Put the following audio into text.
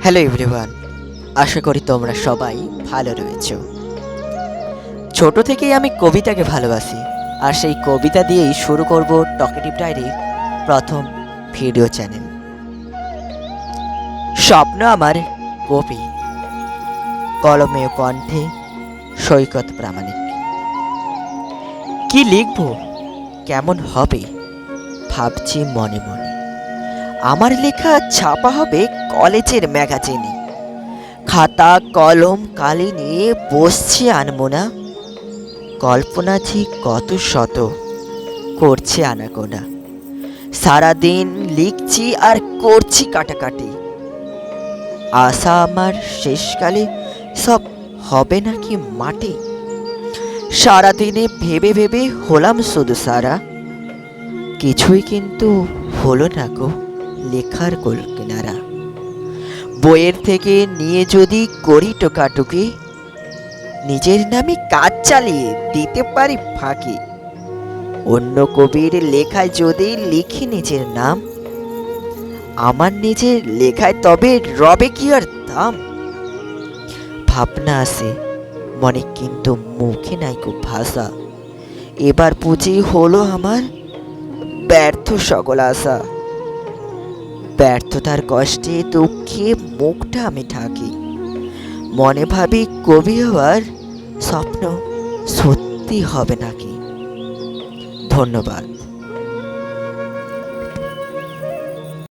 Hello everyone, আশা করি তোমরা সবাই ভালো রয়েছো। ছোট থেকেই আমি কবিতাকে ভালোবাসি, আর সেই কবিতা দিয়েই শুরু করব টকেটিভ ডায়েরির প্রথম ভিডিও চ্যানেল। স্বপ্ন আমার কবি, কলমে ও কণ্ঠে সৈকত প্রামাণিক। কি লিখব, কেমন হবে ভাবছি মনে মনে। আমার লেখা ছাপা হবে কলেজের ম্যাগাজিনে। খাতা কলম কালি নিয়ে বসছি আনমোনা। কল্পনা যে কত শত করছে আনাগোনা। সারাদিন লিখছি আর করছি কাটাকাটি। আশা আমার শেষকালে সব হবে নাকি মাটি। সারাদিনে ভেবে ভেবে হলাম শুধু সারা। কিছুই কিন্তু হলো না গো লেখার গোল কিনারা। বইয়ের থেকে নিয়ে যদি করি টোকাটুকি, নিজের নামে কাজ চালিয়ে দিতে পারি ফাঁকি। অন্য কবির লেখায় যদি লিখি নিজের নাম, আমার নিজের লেখায় তবে রবে কি আর দাম। ভাবনা আসে মনে কিন্তু মুখে নাই খুব ভাষা। এবার বুঝি হলো আমার ব্যর্থ সকল আশা। ব্যর্থতার কষ্টে দুঃখে মুখটা আমি ঢাকি। মনে ভাবি কবি হওয়ার স্বপ্ন সত্যি হবে নাকি। ধন্যবাদ।